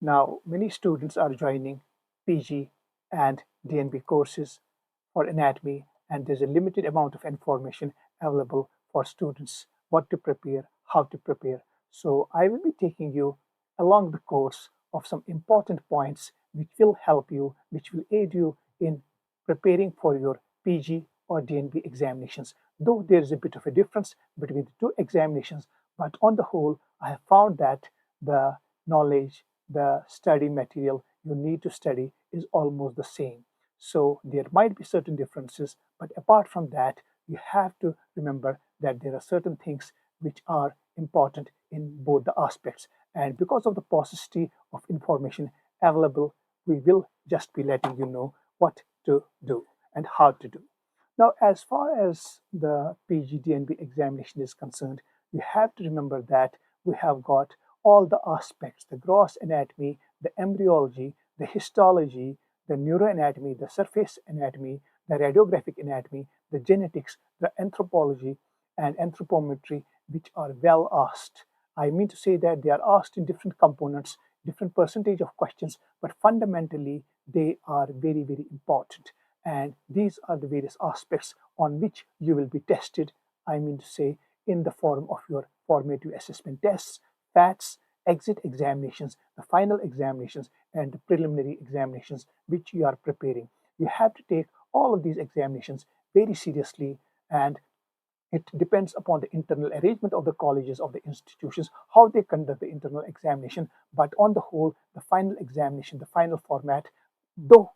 Now, many students are joining PG and DNB courses for anatomy, and there's a limited amount of information available for students what to prepare, how to prepare. So, I will be taking you along the course of some important points which will help you, which will aid you in preparing for your PG or DNB examinations. Though there is a bit of a difference between the two examinations, but on the whole, I have found that the knowledge, the study material you need to study is almost the same. So there might be certain differences, but apart from that, you have to remember that there are certain things which are important in both the aspects. And because of the paucity of information available, we will just be letting you know what to do and how to do. Now, as far as the PGDNB examination is concerned, you have to remember that we have got all the aspects, the gross anatomy, the embryology, the histology, the neuroanatomy, the surface anatomy, the radiographic anatomy, the genetics, the anthropology, and anthropometry, which are well asked. I mean to say that they are asked in different components, different percentage of questions, but fundamentally they are very, very important. And these are the various aspects on which you will be tested, I mean to say, in the form of your formative assessment tests, FATs, exit examinations, the final examinations, and the preliminary examinations which you are preparing. You have to take all of these examinations very seriously, and it depends upon the internal arrangement of the colleges, of the institutions, how they conduct the internal examination. But on the whole, the final examination, the final format, though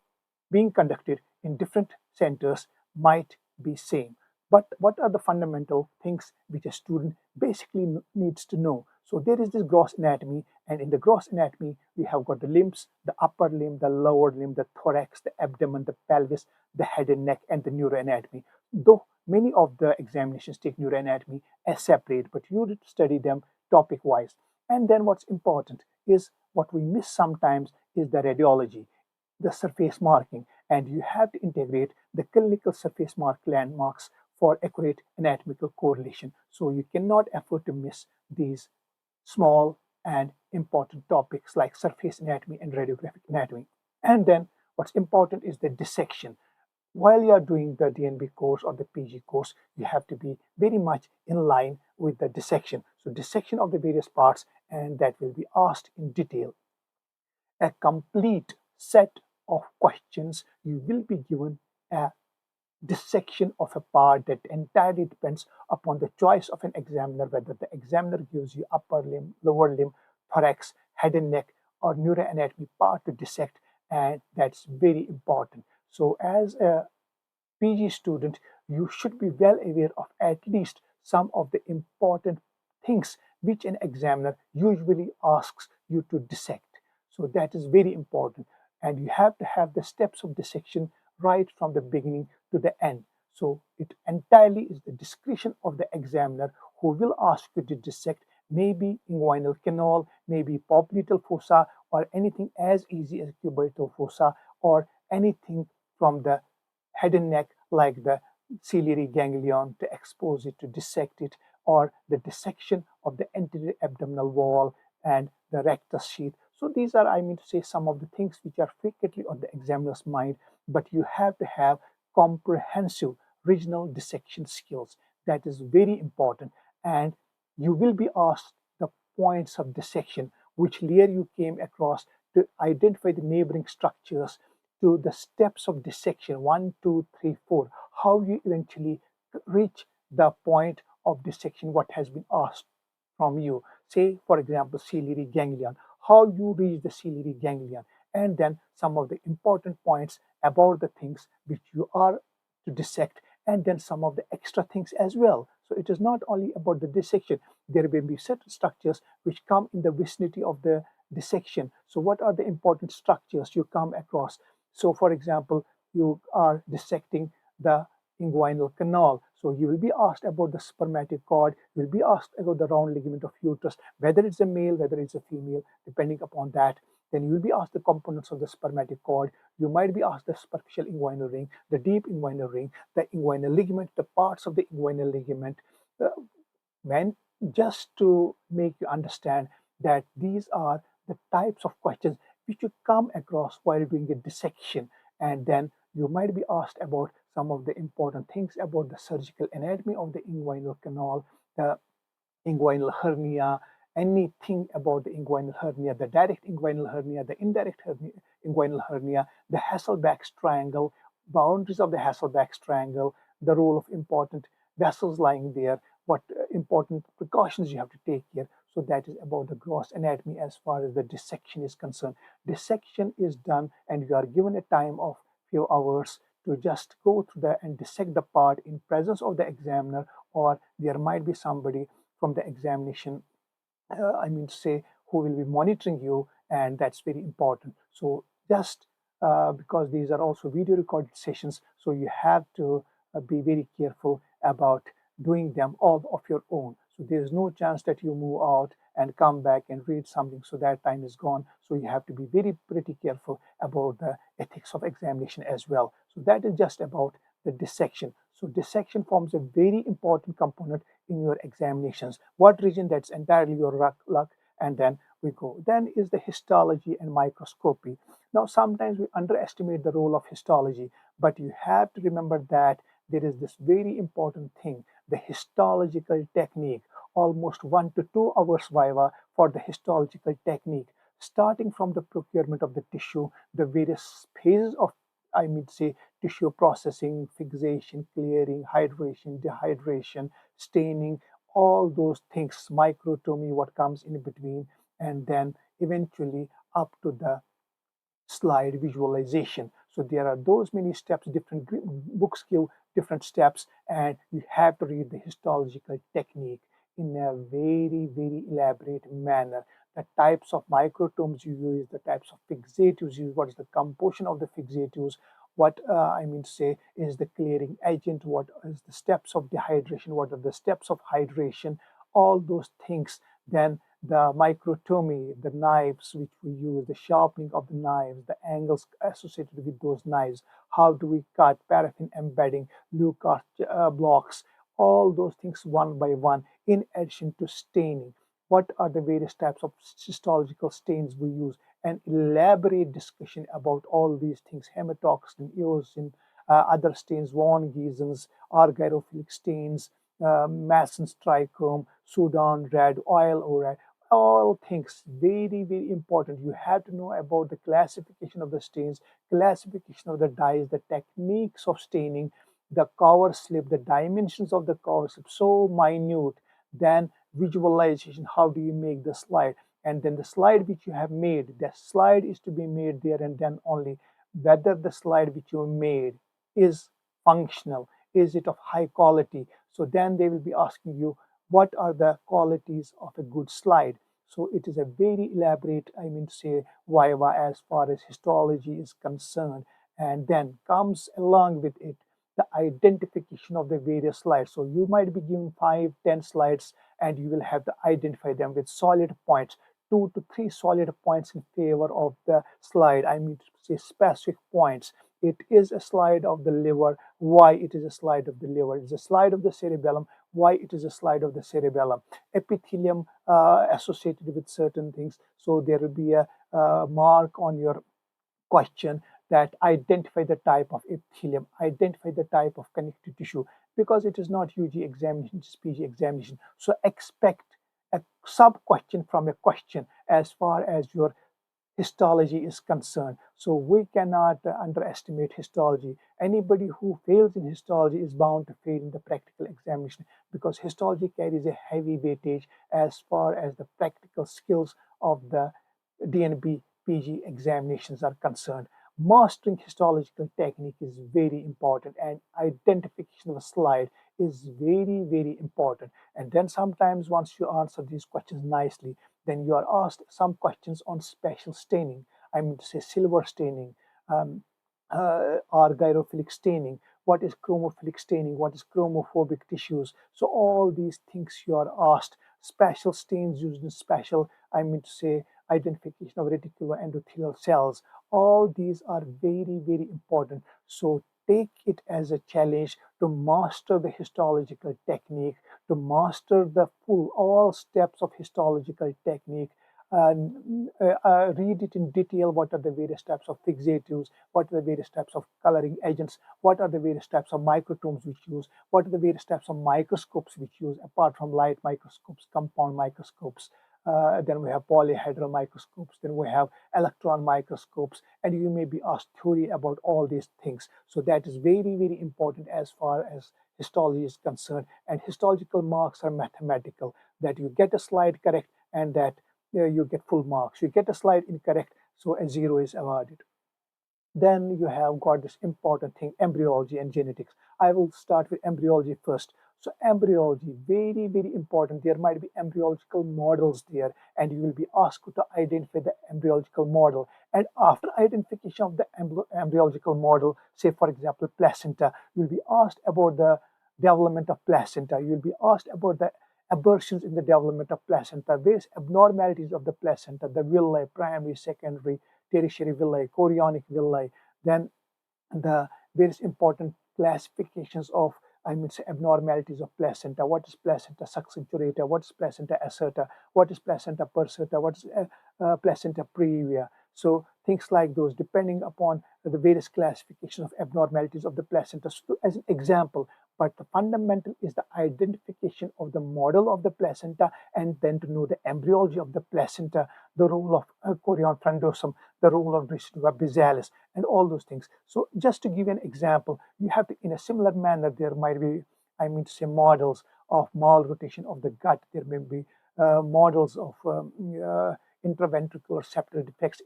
being conducted in different centers, might be same. But what are the fundamental things which a student basically needs to know? So there is this gross anatomy, and in the gross anatomy, we have got the limbs, the upper limb, the lower limb, the thorax, the abdomen, the pelvis, the head and neck, and the neuroanatomy. Though many of the examinations take neuroanatomy as separate, but you need to study them topic wise. And then what's important is what we miss sometimes is the radiology, the surface marking, and you have to integrate the clinical surface mark landmarks for accurate anatomical correlation. So you cannot afford to miss these small and important topics like surface anatomy and radiographic anatomy. And then what's important is the dissection. While you are doing the DNB course or the PG course, you have to be very much in line with the dissection. So dissection of the various parts, and that will be asked in detail. A complete set of questions. You will be given a dissection of a part that entirely depends upon the choice of an examiner, whether the examiner gives you upper limb, lower limb, thorax, head and neck, or neuroanatomy part to dissect, and that's very important. So as a PG student, you should be well aware of at least some of the important things which an examiner usually asks you to dissect. So that is very important. And you have to have the steps of dissection right from the beginning to the end. So it entirely is the discretion of the examiner who will ask you to dissect maybe inguinal canal, maybe popliteal fossa, or anything as easy as cubital fossa, or anything from the head and neck like the ciliary ganglion to expose it, to dissect it, or the dissection of the anterior abdominal wall and the rectus sheath. So these are, I mean to say, some of the things which are frequently on the examiner's mind, but you have to have comprehensive regional dissection skills. That is very important. And you will be asked the points of dissection, which layer you came across to identify the neighboring structures, to the steps of dissection 1, 2, 3, 4, how you eventually reach the point of dissection, what has been asked from you. Say, for example, ciliary ganglion, how you reach the ciliary ganglion, and then some of the important points about the things which you are to dissect, and then some of the extra things as well. So it is not only about the dissection. There will be certain structures which come in the vicinity of the dissection. So what are the important structures you come across? So for example, you are dissecting the inguinal canal. So you will be asked about the spermatic cord, you will be asked about the round ligament of uterus, whether it's a male, whether it's a female, depending upon that. Then you will be asked the components of the spermatic cord. You might be asked the superficial inguinal ring, the deep inguinal ring, the inguinal ligament, the parts of the inguinal ligament. Uh, when just to make you understand that these are the types of questions which you come across while doing a dissection. And then you might be asked about some of the important things about the surgical anatomy of the inguinal canal, the inguinal hernia, anything about the inguinal hernia, the direct inguinal hernia, the indirect inguinal hernia, the Hasselbalch's triangle, boundaries of the Hasselbalch's triangle, the role of important vessels lying there, what important precautions you have to take here. So that is about the gross anatomy as far as the dissection is concerned. Dissection is done and you are given a time of few hours to just go through the and dissect the part in presence of the examiner, or there might be somebody from the examination, say, who will be monitoring you, and that's very important. So just because these are also video recorded sessions, so you have to be very careful about doing them all of your own. So there's no chance that you move out and come back and read something, so that time is gone. So you have to be pretty careful about the ethics of examination as well. So that is just about the dissection. So dissection forms a very important component in your examinations. What region, that's entirely your luck, and then we go. Then is the histology and microscopy. Now sometimes we underestimate the role of histology, but you have to remember that there is this very important thing, the histological technique. Almost 1 to 2 hours viva for the histological technique, starting from the procurement of the tissue, the various phases of, tissue processing, fixation, clearing, hydration, dehydration, staining, all those things, microtomy, what comes in between, and then eventually up to the slide visualization. So there are those many steps, different books give different steps, and you have to read the histological technique in a very elaborate manner. The types of microtomes you use, the types of fixatives you use, what is the composition of the fixatives, what is the clearing agent, what is the steps of dehydration, what are the steps of hydration, all those things. Then the microtomy, the knives which we use, the sharpening of the knives, the angles associated with those knives, how do we cut, paraffin embedding, Lucas blocks, all those things one by one, in addition to staining. What are the various types of histological stains we use? An elaborate discussion about all these things, hematoxylin, eosin, other stains, von Giesens, argyrophilic stains, Masson's trichome, Sudan red, oil red, all things very important. You have to know about the classification of the stains, classification of the dyes, the techniques of staining, the cover slip, the dimensions of the cover slip, so minute. Then visualization, how do you make the slide? And then the slide which you have made, the slide is to be made there and then only. Whether the slide which you made is functional, is it of high quality? So then they will be asking you, what are the qualities of a good slide? So it is a very elaborate, viva as far as histology is concerned. And then comes along with it the identification of the various slides. So you might be given 5-10 slides, and you will have to identify them with solid points, 2 to 3 solid points in favor of the slide. Specific points. It is a slide of the liver. Why it is a slide of the liver? It is a slide of the cerebellum. Why it is a slide of the cerebellum? Epithelium associated with certain things. So there will be a mark on your question that identify the type of epithelium, identify the type of connective tissue, because it is not UG examination, it is PG examination. So expect a sub question from a question as far as your histology is concerned. So we cannot underestimate histology. Anybody who fails in histology is bound to fail in the practical examination, because histology carries a heavy weightage as far as the practical skills of the DNB PG examinations are concerned. Mastering histological technique is very important, and identification of a slide is very important. And then sometimes once you answer these questions nicely, then you are asked some questions on special staining. Silver staining, argyrophilic staining, what is chromophilic staining, what is chromophobic tissues. So all these things you are asked. Special stains used in special, identification of reticuloendothelial cells. All these are very important. So take it as a challenge to master the histological technique, to master the all steps of histological technique. read it in detail. What are the various types of fixatives? What are the various types of coloring agents? What are the various types of microtomes which use? What are the various types of microscopes which use, apart from light microscopes, compound microscopes? Then we have polyhedral microscopes. Then we have electron microscopes. And you may be asked theory about all these things. So that is very, very important as far as histology is concerned. And histological marks are mathematical, that you get a slide correct and that you get full marks. You get a slide incorrect, so a 0 is awarded. Then you have got this important thing, embryology and genetics. I will start with embryology first. So embryology, very, very important. There might be embryological models there, and you will be asked to identify the embryological model. And after identification of the embryological model, say for example, placenta, you will be asked about the development of placenta. You will be asked about the aberrations in the development of placenta, various abnormalities of the placenta, the villi, primary, secondary, tertiary villi, chorionic villi, then the various important classifications of, say, abnormalities of placenta. What is placenta succinturata? What is placenta asserta? What is placenta perserta? What is placenta previa? So things like those, depending upon the various classifications of abnormalities of the placenta. So as an example, but the fundamental is the identification of the model of the placenta, and then to know the embryology of the placenta, the role of chorion frondosum, the role of residua bizalis, and all those things. So just to give you an example, you have to, in a similar manner, there might be, say, models of malrotation of the gut. There may be models of intraventricular septal defects,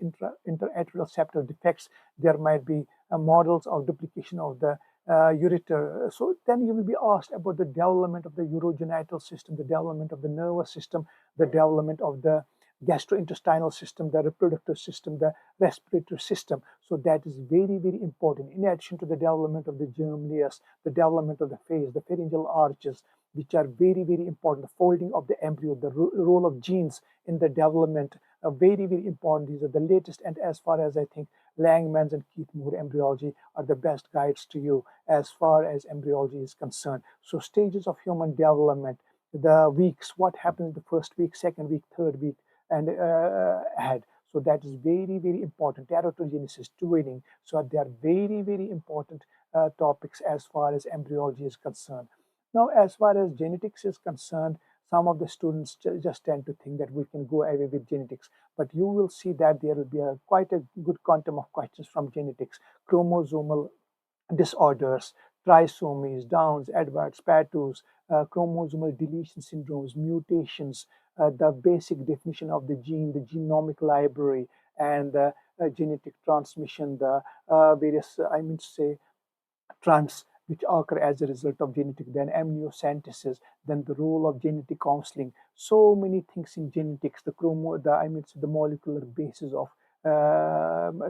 interatrial septal defects. There might be models of duplication of the ureter. So then you will be asked about the development of the urogenital system, the development of the nervous system, the development of the gastrointestinal system, the reproductive system, the respiratory system. So that is very, very important. In addition to the development of the germ layers, the development of the face, the pharyngeal arches, which are very, very important, the folding of the embryo, the role of genes in the development, very, very important. These are the latest, and as far as I think Langmans and Keith Moore embryology are the best guides to you as far as embryology is concerned. So stages of human development, the weeks, what happens the first week, second week, third week, and ahead. So that is very, very important. Teratogenesis, twinning. So they are very, very important topics as far as embryology is concerned. Now, as far as genetics is concerned, some of the students just tend to think that we can go away with genetics, but you will see that there will be quite a good quantum of questions from genetics, chromosomal disorders, trisomies, Downs, Edwards, Patus, chromosomal deletion syndromes, mutations, the basic definition of the gene, the genomic library, and the genetic transmission, the various, trans which occur as a result of genetic, then amniocentesis, then the role of genetic counseling. So many things in genetics, the molecular basis of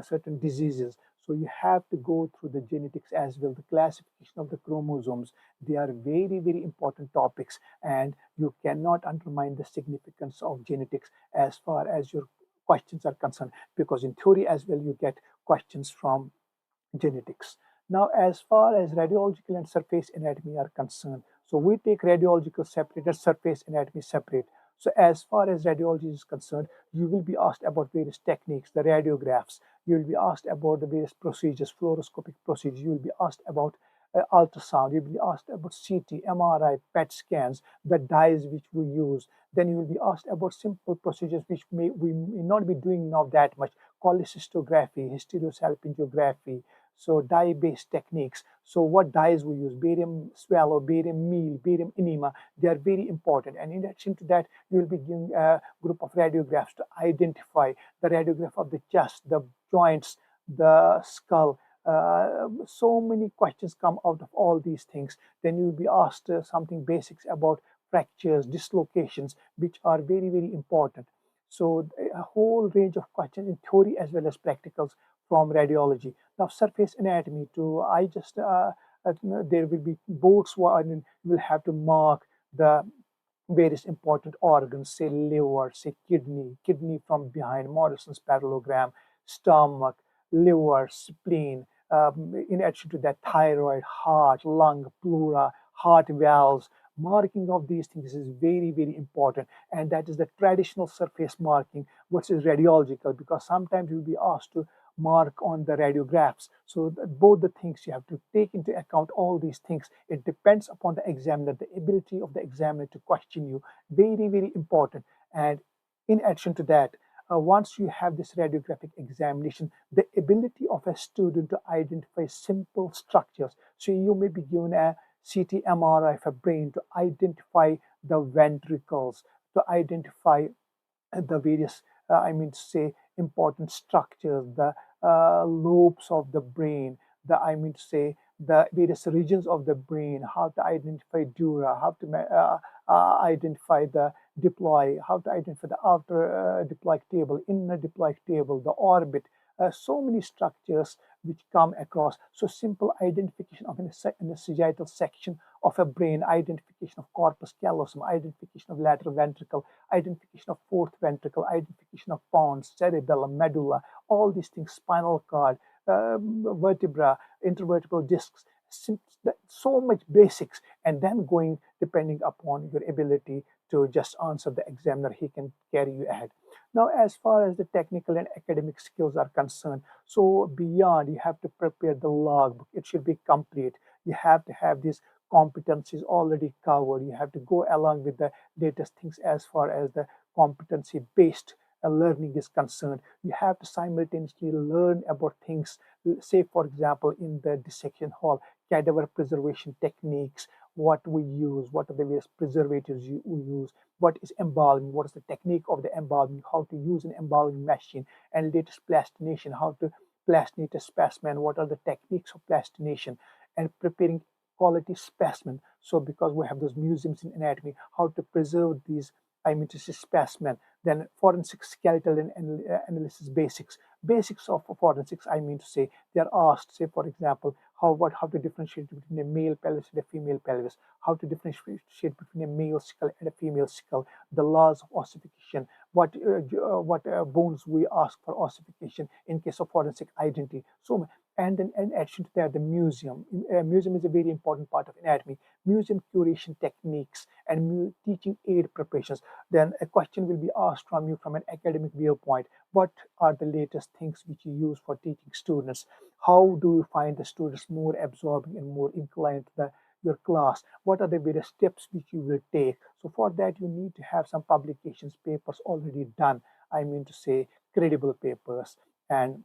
certain diseases. So you have to go through the genetics as well, the classification of the chromosomes. They are very, very important topics, and you cannot undermine the significance of genetics as far as your questions are concerned, because in theory as well you get questions from genetics. Now, as far as radiological and surface anatomy are concerned, so we take radiological separate and surface anatomy separate. So as far as radiology is concerned, you will be asked about various techniques, the radiographs. You will be asked about the various procedures, fluoroscopic procedures. You will be asked about ultrasound. You will be asked about CT, MRI, PET scans, the dyes which we use. Then you will be asked about simple procedures which we may not be doing now that much, cholecystography, hysterosalpingography, so dye-based techniques. So what dyes we use, barium swallow, barium meal, barium enema, they are very important. And in addition to that, you will be giving a group of radiographs to identify the radiograph of the chest, the joints, the skull. So many questions come out of all these things. Then you will be asked something basics about fractures, dislocations, which are very, very important. So a whole range of questions in theory as well as practicals from radiology. Now, surface anatomy, there will be boards wherein you will have to mark the various important organs, say liver, say kidney from behind, Morrison's parallelogram, stomach, liver, spleen. In addition to that, thyroid, heart, lung, pleura, heart valves, Marking of these things is very, very important, and that is the traditional surface marking versus radiological, because sometimes you'll be asked to mark on the radiographs. So both the things you have to take into account, all these things. It depends upon the examiner, the ability of the examiner to question you. Very, very important. And in addition to that, once you have this radiographic examination, the ability of a student to identify simple structures. So you may be given a CT MRI of a brain to identify the ventricles, to identify the various, important structures, the lobes of the brain, the various regions of the brain, how to identify dura, how to identify the diploid, how to identify the outer diploid table, inner diploid table, the orbit. So many structures which come across. So simple identification of a sagittal section of a brain, identification of corpus callosum, identification of lateral ventricle, identification of fourth ventricle, identification of pons, cerebellum, medulla, all these things, spinal cord, vertebra, intervertebral discs, so much basics, and then going depending upon your ability to just answer the examiner, he can carry you ahead. Now, as far as the technical and academic skills are concerned, so beyond, you have to prepare the logbook. It should be complete. You have to have these competencies already covered. You have to go along with the latest things as far as the competency-based learning is concerned. You have to simultaneously learn about things, say, for example, in the dissection hall, cadaver preservation techniques, what we use, what are the various preservatives we use, what is embalming, what is the technique of the embalming, how to use an embalming machine, and latest plastination, how to plastinate a specimen, what are the techniques of plastination, and preparing quality specimen. So because we have those museums in anatomy, how to preserve these specimen, then forensic skeletal analysis basics of forensics, they are asked, say for example, how to differentiate between a male pelvis and a female pelvis, how to differentiate between a male skull and a female skull, the laws of ossification, what bones we ask for ossification in case of forensic identity. So, and then in addition to that, the museum. Museum is a very important part of anatomy. Museum curation techniques and teaching aid preparations. Then a question will be asked from you from an academic viewpoint. What are the latest things which you use for teaching students? How do you find the students more absorbing and more inclined to your class? What are the various steps which you will take? So for that, you need to have some publications, papers already done. Credible papers, and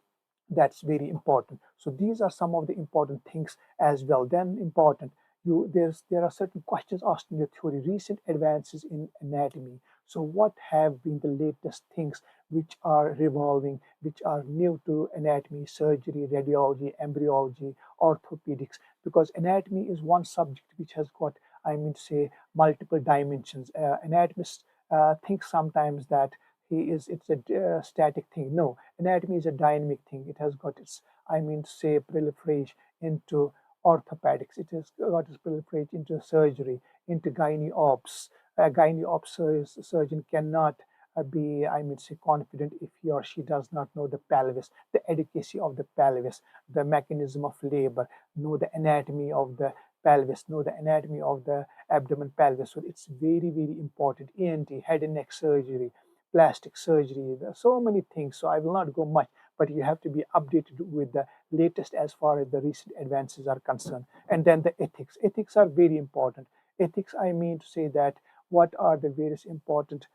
that's very important. So these are some of the important things as well. Then important, there are certain questions asked in your theory, recent advances in anatomy. So what have been the latest things which are revolving, which are new to anatomy, surgery, radiology, embryology, orthopedics? Because anatomy is one subject which has got, multiple dimensions. Anatomists think sometimes that it's a static thing. No, anatomy is a dynamic thing. It has got its, proliferate into orthopedics. It has got its proliferate into surgery, into gynae ops. A gynae ops surgeon cannot be, confident if he or she does not know the pelvis, the adequacy of the pelvis, the mechanism of labor, know the anatomy of the pelvis, know the anatomy of the abdomen pelvis. So it's very, very important. ENT, head and neck surgery, plastic surgery. There are so many things. So I will not go much, but you have to be updated with the latest as far as the recent advances are concerned. And then the ethics. Ethics are very important. Ethics, that what are the various important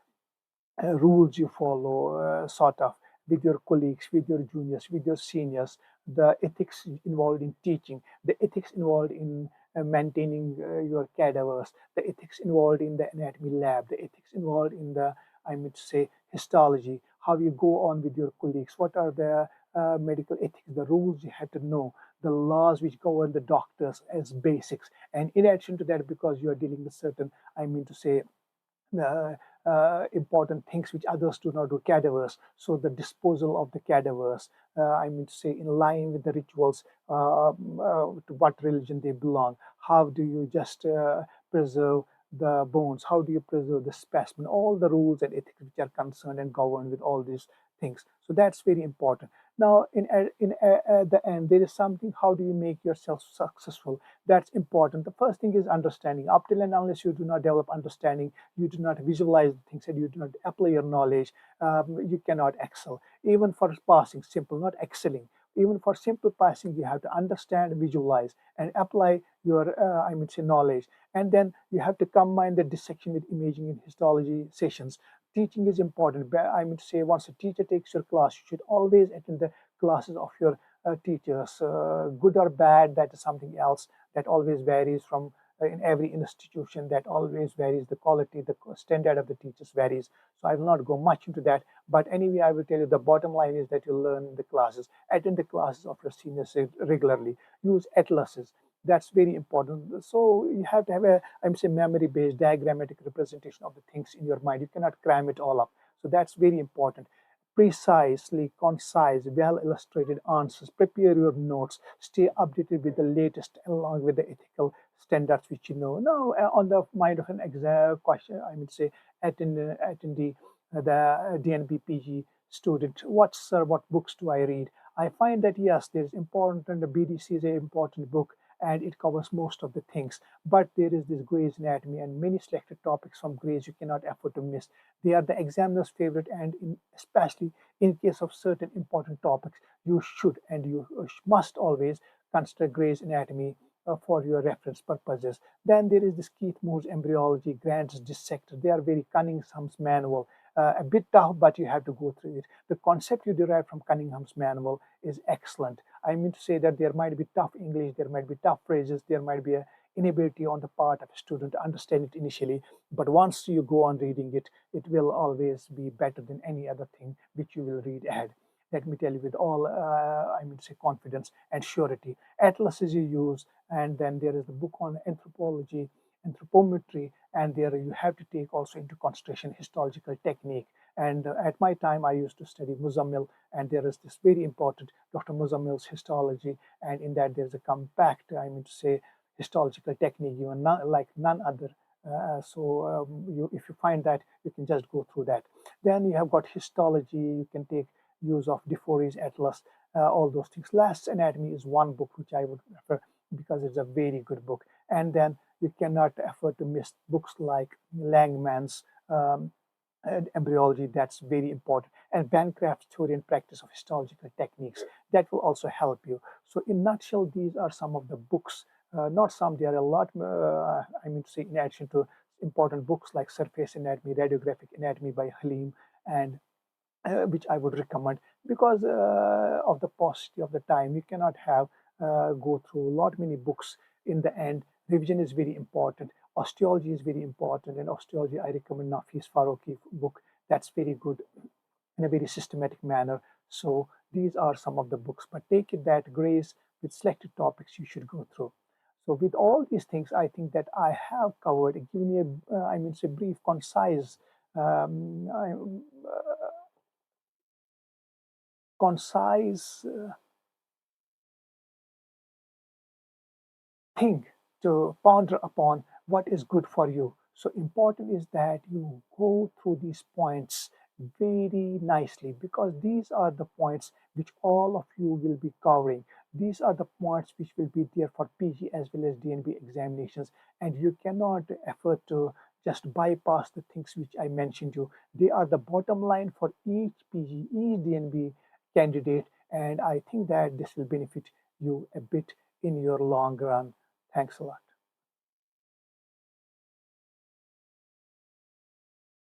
rules you follow, sort of, with your colleagues, with your juniors, with your seniors, the ethics involved in teaching, the ethics involved in maintaining your cadavers, the ethics involved in the anatomy lab, the ethics involved in the, histology, how you go on with your colleagues, what are the medical ethics, the rules you have to know, the laws which govern the doctors as basics. And in addition to that, because you are dealing with certain, important things which others do not do, cadavers. So the disposal of the cadavers, in line with the rituals, to what religion they belong. How do you just preserve the bones? How do you preserve the specimen? All the rules and ethics which are concerned and governed with all these things. So that's very important. Now, the end, there is something. How do you make yourself successful? That's important. The first thing is understanding. Up till and unless you do not develop understanding, you do not visualize the things, and you do not apply your knowledge, you cannot excel. Even for passing, simple, not excelling. Even for simple passing, you have to understand, visualize, and apply your, knowledge. And then you have to combine the dissection with imaging in histology sessions. Teaching is important. Once a teacher takes your class, you should always attend the classes of your teachers. Good or bad, that is something else that always varies from in every institution. That always varies. The quality, the standard of the teachers varies. So I will not go much into that. But anyway, I will tell you the bottom line is that you learn the classes, attend the classes of your seniors regularly, use atlases. That's very important. So you have to have a, memory-based diagrammatic representation of the things in your mind. You cannot cram it all up. So that's very important. Precisely, concise, well illustrated answers. Prepare your notes. Stay updated with the latest along with the ethical standards which you know. Now, on the mind of an exam question, attendee, the DNB PG student, what books do I read? I find that yes, there is important, and the BDC is an important book, and it covers most of the things. But there is this Gray's Anatomy and many selected topics from Gray's you cannot afford to miss. They are the examiner's favorite, and especially in case of certain important topics, you should and you must always consider Gray's Anatomy for your reference purposes. Then there is this Keith Moore's Embryology, Grant's Dissector. They are very Cunningham's manual. A bit tough, but you have to go through it. The concept you derive from Cunningham's manual is excellent. I mean to say that there might be tough English, there might be tough phrases, there might be an inability on the part of a student to understand it initially. But once you go on reading it, it will always be better than any other thing which you will read ahead. Let me tell you with all, confidence and surety. Atlases you use, and then there is the book on anthropology, anthropometry, and there you have to take also into consideration histological technique. And at my time, I used to study Muzammil, and there is this very important Dr. Muzammil's histology, and in that there's a compact, histological technique, even like none other. If you find that, you can just go through that. Then you have got histology. You can take use of DeFore's Atlas, all those things. Last Anatomy is one book which I would refer because it's a very good book. And then you cannot afford to miss books like Langman's Embryology. That's very important. And Bancroft's Theory and Practice of Histological Techniques. That will also help you. So in a nutshell, these are some of the books. Not some, there are a lot, in addition to important books like Surface Anatomy, Radiographic Anatomy by Halim, and which I would recommend because of the paucity of the time. You cannot have go through a lot many books. In the end, revision is very important. Osteology is very important, and osteology I recommend Nafis Farouki book. That's very good in a very systematic manner. So these are some of the books, but take it that Gray's with selected topics you should go through. So with all these things, I think that I have covered, given you a brief, concise um, concise thing to ponder upon what is good for you. So important is that you go through these points very nicely because these are the points which all of you will be covering. These are the points which will be there for PG as well as DNB examinations, and you cannot afford to just bypass the things which I mentioned you. They are the bottom line for each PG, each DNB candidate, and I think that this will benefit you a bit in your long run. Thanks a lot.